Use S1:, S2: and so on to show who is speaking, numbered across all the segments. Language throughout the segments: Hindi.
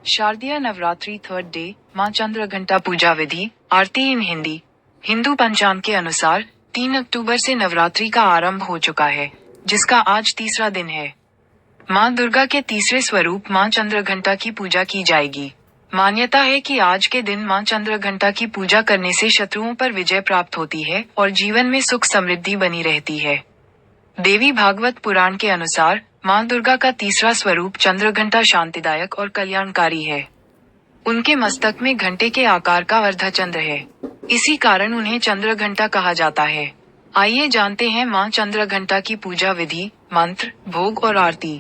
S1: शारदीय नवरात्रि थर्ड डे, मां चंद्रघंटा पूजा विधि, आरती इन हिंदी। हिंदू पंचांग के अनुसार 3 अक्टूबर से नवरात्रि का आरंभ हो चुका है, जिसका आज तीसरा दिन है। मां दुर्गा के तीसरे स्वरूप मां चंद्रघंटा की पूजा की जाएगी। मान्यता है कि आज के दिन मां चंद्रघंटा की पूजा करने से शत्रुओं पर विजय प्राप्त होती है और जीवन में सुख समृद्धि बनी रहती है। देवी भागवत पुराण के अनुसार मां दुर्गा का तीसरा स्वरूप चंद्रघंटा शांतिदायक और कल्याणकारी है। उनके मस्तक में घंटे के आकार का अर्धचंद्र है। इसी कारण उन्हें चंद्रघंटा कहा जाता है। आइए जानते हैं मां चंद्रघंटा की पूजा विधि, मंत्र, भोग और आरती।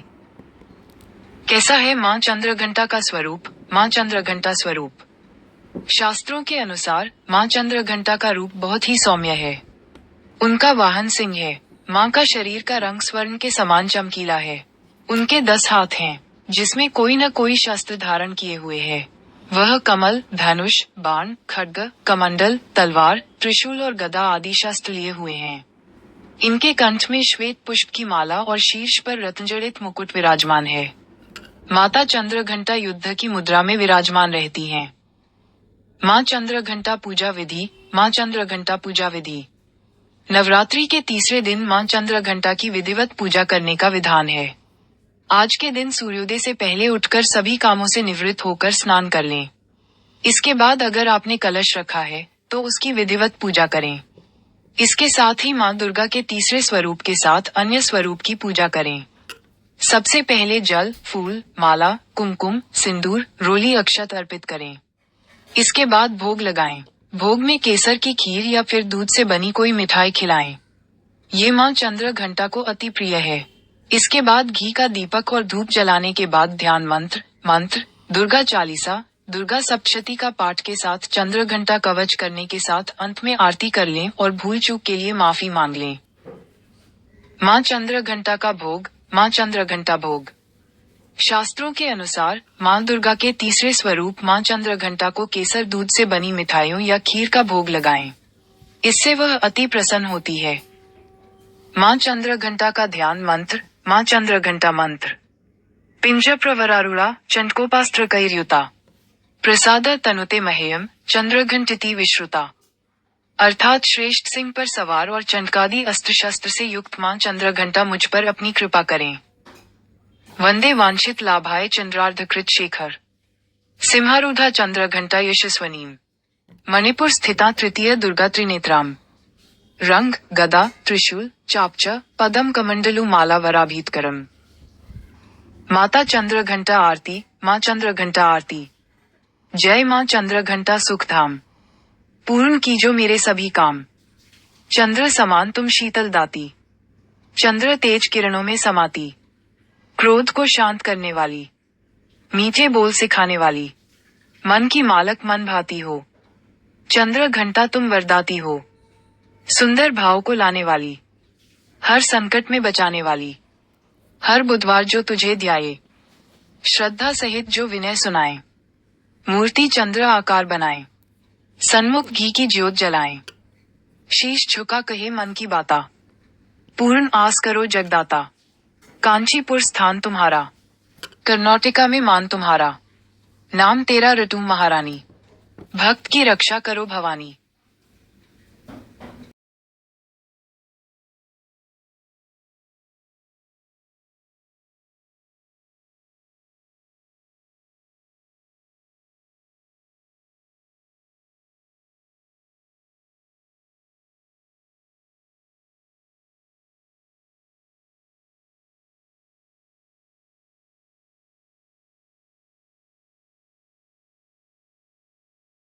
S1: कैसा है मां चंद्रघंटा का स्वरूप? मां चंद्रघंटा स्वरूप। शास्त्रों के अनुसार मां चंद्रघंटा का रूप बहुत ही सौम्य है। उनका वाहन सिंह है। मां का शरीर का रंग स्वर्ण के समान चमकीला है। उनके 10 हाथ हैं, जिसमें कोई न कोई शस्त्र धारण किए हुए है। वह कमल, धनुष, बाण, खड्ग, कमंडल, तलवार, त्रिशूल और गदा आदि शस्त्र लिए हुए हैं। इनके कंठ में श्वेत पुष्प की माला और शीर्ष पर रत्नजड़ित मुकुट विराजमान है। माता चंद्रघंटा युद्ध की मुद्रा में विराजमान रहती हैं। मां चंद्रघंटा पूजा विधि। मां चंद्रघंटा पूजा विधि। नवरात्रि के तीसरे दिन मां चंद्रघंटा की विधिवत पूजा करने का विधान है। आज के दिन सूर्योदय से पहले उठकर सभी कामों से निवृत्त होकर स्नान कर लें। इसके बाद अगर आपने कलश रखा है, तो उसकी विधिवत पूजा करें। इसके साथ ही मां दुर्गा के तीसरे स्वरूप के साथ अन्य स्वरूप की पूजा करें। सबसे पहले जल, फूल, माला, कुमकुम, सिंदूर, रोली अक्षत अर्पित करें। इसके बाद भोग लगाएं। भोग में केसर की खीर या फिर दूध से बनी कोई मिठाई खिलाएं। ये मां चंद्रघंटा को अति प्रिय है। इसके बाद घी का दीपक और धूप जलाने के बाद ध्यान मंत्र, दुर्गा चालीसा, दुर्गा सप्तशती का पाठ के साथ चंद्रघंटा कवच करने के साथ अंत में आरती कर लें और भूल चूक के लिए माफी मांग लें। मां चंद्रघंटा का भोग। मां चंद्रघंटा भोग। शास्त्रों के अनुसार मां दुर्गा के तीसरे स्वरूप मां चंद्रघंटा को केसर दूध से बनी मिठाइयों या खीर का भोग लगाएं। इससे वह अति प्रसन्न होती है। मां चंद्रघंटा का ध्यान मंत्र। मां चंद्रघंटा मंत्र। पिंज प्रवरारुणा चंडकोपास्त्रकैर्युता प्रसाद तनुते महेयम चंद्रघंटिति विश्रुता। अर्थात श्रेष्ठ सिंह पर सवार और चंडकादि अस्त्र शस्त्र से युक्त मां चंद्रघंटा मुझ पर अपनी कृपा करें। वंदे वांछित लाभाय चंद्रार्धकृत शेखर सिंहारूढ़ा चंद्रघंटा यशस्वनीम। मणिपुर स्थिता तृतीय दुर्गा त्रिनेत्राम। रंग, गदा, त्रिशूल, चापच, पदम कमंडलु माला वराभीतकरम। माता चंद्रघंटा आरती। मां चंद्रघंटा आरती। जय मां चंद्रघंटा सुखधाम, पूर्ण कीजो मेरे सभी काम। चंद्र समान तुम शीतल दाती, चंद्र तेज किरणों में समाती। क्रोध को शांत करने वाली, मीठे बोल सिखाने वाली, मन की मालक मन भाती हो। चंद्र घंटा तुम वरदाती हो, सुंदर भाव को लाने वाली, हर संकट में बचाने वाली। हर बुधवार जो तुझे ध्याये, श्रद्धा सहित जो विनय सुनाए। मूर्ति चंद्र आकार बनाए, सन्मुख घी की ज्योत जलाएं। शीश झुका कहे मन की बाता, पूर्ण आस करो जगदाता। कांचीपुर स्थान तुम्हारा, कर्नाटका में मान तुम्हारा। नाम तेरा रटूं महारानी, भक्त की रक्षा करो भवानी।